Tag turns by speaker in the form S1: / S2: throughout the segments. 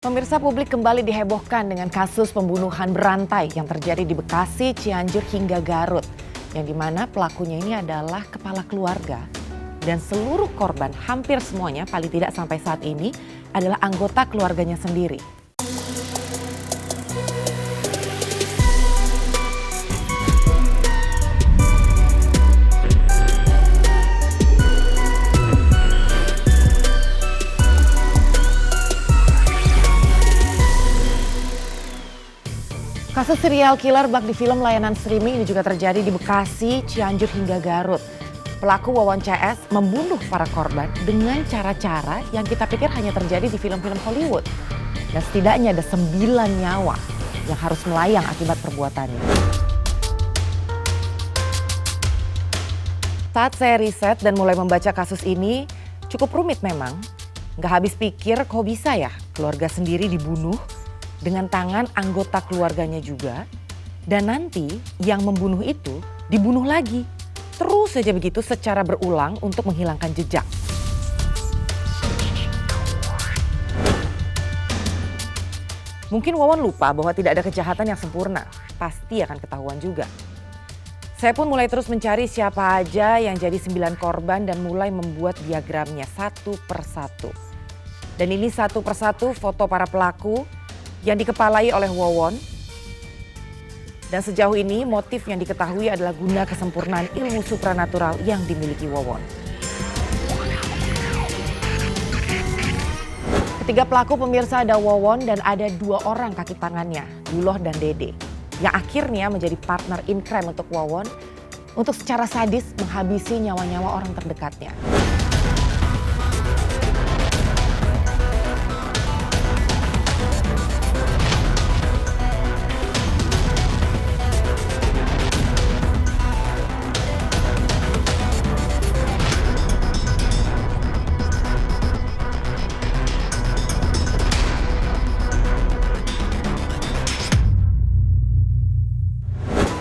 S1: Pemirsa, publik kembali dihebohkan dengan kasus pembunuhan berantai yang terjadi di Bekasi, Cianjur hingga Garut. Yang dimana pelakunya ini adalah kepala keluarga. Dan seluruh korban, hampir semuanya paling tidak sampai saat ini adalah anggota keluarganya sendiri. Kasus serial killer bak di film layanan streaming ini juga terjadi di Bekasi, Cianjur hingga Garut. Pelaku Wawon CS membunuh para korban dengan cara-cara yang kita pikir hanya terjadi di film-film Hollywood. Dan setidaknya ada 9 nyawa yang harus melayang akibat perbuatannya. Saat saya riset dan mulai membaca kasus ini, cukup rumit memang. Gak habis pikir kok bisa ya keluarga sendiri dibunuh dengan tangan anggota keluarganya juga, dan nanti yang membunuh itu dibunuh lagi. Terus saja begitu secara berulang untuk menghilangkan jejak. Mungkin Wawon lupa bahwa tidak ada kejahatan yang sempurna, pasti akan ketahuan juga. Saya pun mulai terus mencari siapa aja yang jadi 9 korban dan mulai membuat diagramnya satu persatu. Dan ini satu persatu foto para pelaku yang dikepalai oleh Wawon. Dan sejauh ini motif yang diketahui adalah guna kesempurnaan ilmu supranatural yang dimiliki Wawon. Ketiga pelaku pemirsa ada Wawon dan ada 2 orang kaki tangannya, Duloh dan Dede. Yang akhirnya menjadi partner in crime untuk Wawon untuk secara sadis menghabisi nyawa-nyawa orang terdekatnya.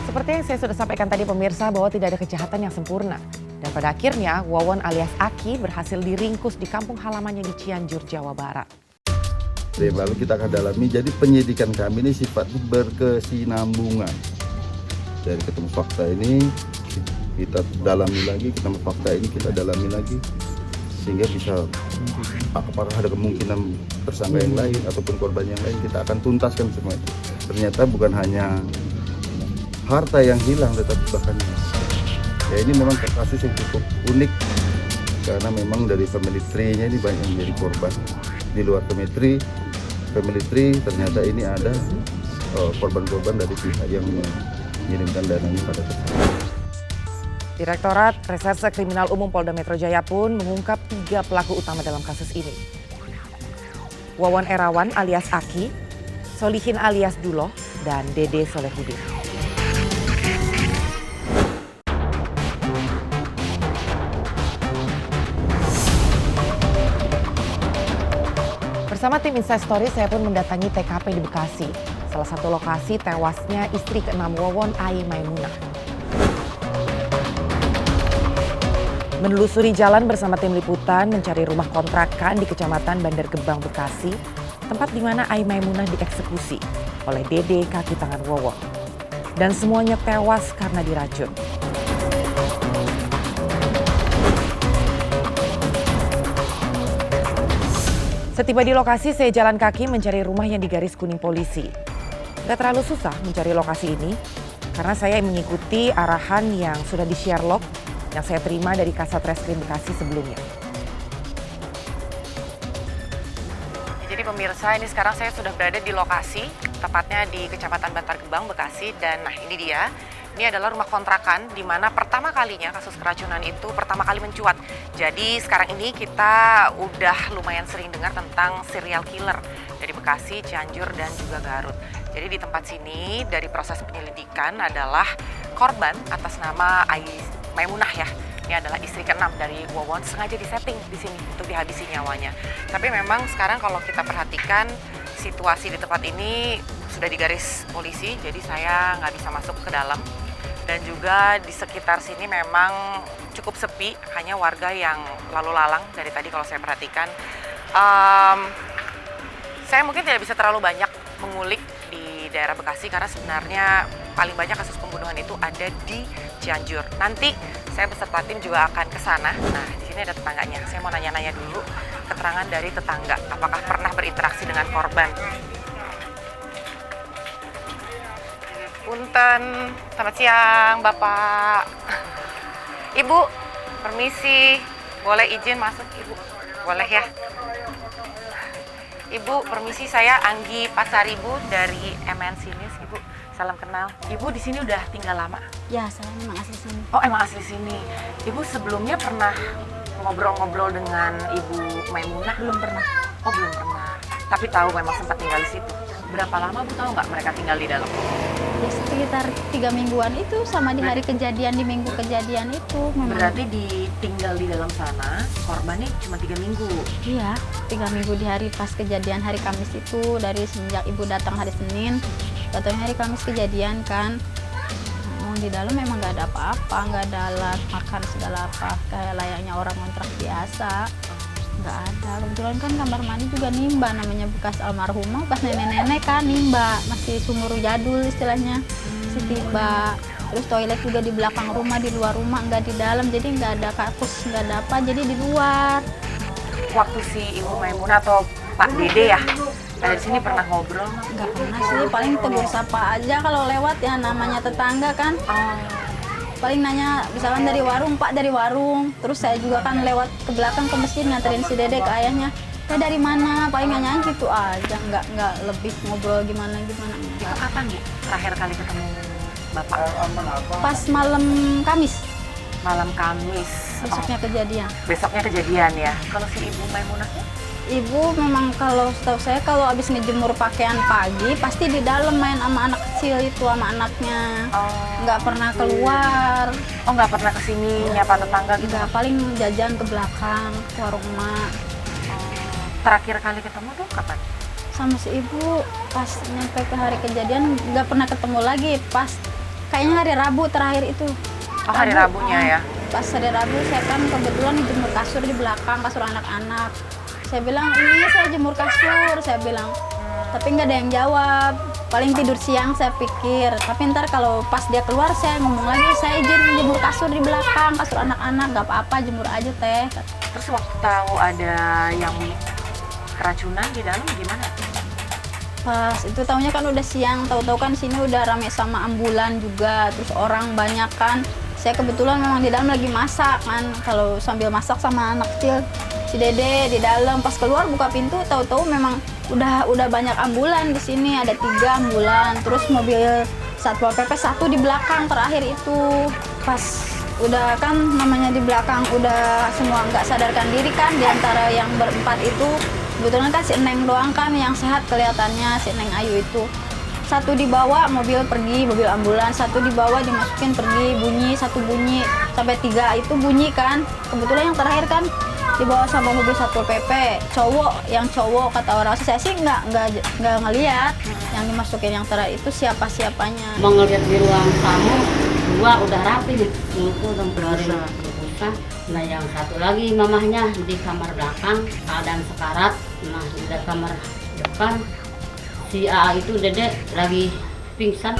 S1: Seperti yang saya sudah sampaikan tadi pemirsa bahwa tidak ada kejahatan yang sempurna. Dan pada akhirnya Wawon alias Aki berhasil diringkus di kampung halamannya di Cianjur, Jawa Barat.
S2: Lalu kita akan dalami, jadi penyidikan kami ini sifatnya berkesinambungan. Dari ketemu fakta ini kita dalami lagi, ketemu fakta ini kita dalami lagi. Sehingga bisa apakah ada kemungkinan tersangka yang lain ataupun korban yang lain, kita akan tuntaskan semua itu. Ternyata bukan hanya harta yang hilang, tetapi bahkan ya ini memang kasus yang cukup unik karena memang dari family tree-nya ini banyak yang menjadi korban. Di luar family tree ternyata ini ada korban-korban dari pihak yang mengirimkan dananya pada tersangka.
S1: Direktorat Reserse Kriminal Umum Polda Metro Jaya pun mengungkap 3 pelaku utama dalam kasus ini. Wawon Erawan alias Aki, Solihin alias Duloh, dan Dede Solehudin. Bersama tim Inside Story, saya pun mendatangi TKP di Bekasi, salah satu lokasi tewasnya istri ke-6 Wawon, Ai Maimunah. Menelusuri jalan bersama tim liputan mencari rumah kontrakan di Kecamatan Bandar Gebang, Bekasi, tempat di mana Ai Maimunah dieksekusi oleh Dede kaki tangan Wawon. Dan semuanya tewas karena diracun. Setiba di lokasi, saya jalan kaki mencari rumah yang digaris kuning polisi. Gak terlalu susah mencari lokasi ini, karena saya mengikuti arahan yang sudah di-share log yang saya terima dari Kasat Reskrim Bekasi sebelumnya. Jadi pemirsa, ini sekarang saya sudah berada di lokasi, tepatnya di Kecamatan Bantar Gebang, Bekasi. Dan nah ini dia. Ini adalah rumah kontrakan di mana pertama kalinya kasus keracunan itu pertama kali mencuat. Jadi sekarang ini kita udah lumayan sering dengar tentang serial killer dari Bekasi, Cianjur, dan juga Garut. Jadi di tempat sini dari proses penyelidikan adalah korban atas nama Ai Maimunah ya. Ini adalah istri ke-6 dari Wawon, sengaja disetting di sini untuk dihabisi nyawanya. Tapi memang sekarang kalau kita perhatikan situasi di tempat ini sudah digaris polisi, jadi saya nggak bisa masuk ke dalam. Dan juga di sekitar sini memang cukup sepi, hanya warga yang lalu lalang dari tadi kalau saya perhatikan. Saya mungkin tidak bisa terlalu banyak mengulik di daerah Bekasi karena sebenarnya paling banyak kasus pembunuhan itu ada di Cianjur. Nanti saya beserta tim juga akan ke sana. Nah, di sini ada tetangganya. Saya mau nanya-nanya dulu keterangan dari tetangga. Apakah pernah berinteraksi dengan korban? Punten, selamat siang Bapak. Ibu, permisi. Boleh izin masuk Ibu? Boleh ya? Ibu, permisi, saya Anggi Pasaribu dari MNC News. Ibu, salam kenal. Ibu di sini udah tinggal lama?
S3: Ya, saya memang asli sini.
S1: Oh, emang asli sini. Ibu sebelumnya pernah ngobrol-ngobrol dengan Ibu Maimunah?
S3: Belum pernah.
S1: Oh, belum pernah. Tapi tahu memang sempat tinggal di situ. Berapa lama Bu tahu nggak mereka tinggal di dalam?
S3: Ya sekitar 3 mingguan itu sama di hari kejadian, di minggu kejadian itu memang.
S1: Berarti ditinggal di dalam sana, korbannya cuma 3 minggu?
S3: Iya, 3 minggu di hari pas kejadian hari Kamis itu, dari semenjak ibu datang hari Senin, katanya hari Kamis kejadian kan. Di dalam memang nggak ada apa-apa, nggak ada alat makan segala apa, kayak layaknya orang kontrak biasa. Nggak ada, kebetulan kan kamar mandi juga nimba, namanya bekas almarhumah, bekas nenek-nenek kan nimba, masih sumur jadul istilahnya, si tiba. Terus toilet juga di belakang rumah, di luar rumah, nggak di dalam, jadi nggak ada kakus, nggak ada apa, jadi di luar.
S1: Waktu si Ibu Maimunah atau Pak Dede ya, ada di sini pernah ngobrol?
S3: Nggak pernah sih, paling tegur sapa aja kalau lewat ya, namanya tetangga kan. Paling nanya misalkan dari warung, Pak dari warung. Terus saya juga kan lewat ke belakang ke masjid nganterin si Dede ke ayahnya. Dari mana? Paling nanya gitu aja, nggak lebih ngobrol gimana.
S1: Itu kapan ya terakhir kali ketemu Bapak?
S3: Pas malam Kamis,
S1: Malam Kamis.
S3: besoknya kejadian.
S1: Besoknya kejadian ya. Kalau si Ibu Maimunahnya?
S3: Ibu memang kalau setahu saya kalau habis ngejemur pakaian pagi pasti di dalam main sama anak kecil itu, sama anaknya. Nggak pernah keluar.
S1: Oh, nggak pernah kesini nyapa tetangga gitu?
S3: Nggak, paling jajan ke belakang ke warung emak.
S1: Terakhir kali ketemu tuh kapan?
S3: Sama si ibu pas nyampe ke hari kejadian nggak pernah ketemu lagi, pas kayaknya hari Rabu terakhir itu.
S1: Oh, hari Rabunya ya?
S3: Pas hari Rabu saya kan kebetulan jemur kasur di belakang, kasur anak-anak. Saya bilang, ini saya jemur kasur, saya bilang. Tapi nggak ada yang jawab, paling tidur siang saya pikir. Tapi ntar kalau pas dia keluar saya ngomong lagi, saya izin jemur kasur di belakang, kasur anak-anak, nggak apa-apa, jemur aja teh.
S1: Terus waktu tahu ada yang keracunan di dalam gimana?
S3: Pas itu tahunya kan udah siang, tahu-tahu kan sini udah rame sama ambulan juga, terus orang banyak kan. Saya kebetulan memang di dalam lagi masak kan, kalau sambil masak sama anak kecil si Dede di dalam, pas keluar buka pintu tahu-tahu memang udah banyak ambulan di sini, ada 3 ambulan, terus mobil Satpol PP 1 di belakang terakhir itu. Pas udah kan namanya di belakang udah semua nggak sadarkan diri kan, di antara yang berempat itu kebetulan kan si Neng doang kan yang sehat kelihatannya, si Neng Ayu itu. 1 dibawa mobil pergi, mobil ambulans, 1 dibawa dimasukin pergi, bunyi, 1 bunyi, sampai 3 itu bunyi kan. Kebetulan yang terakhir kan dibawa sama mobil Satpol PP, yang cowok kata orang, saya sih nggak ngelihat yang dimasukin yang terakhir itu siapa-siapanya.
S4: Mau ngeliat di ruang tamu, 2 udah rapi nih, itu udah berbusa. Nah yang 1 lagi mamahnya di kamar belakang, keadaan sekarat. Nah di kamar depan, si A itu Dede lagi pingsan.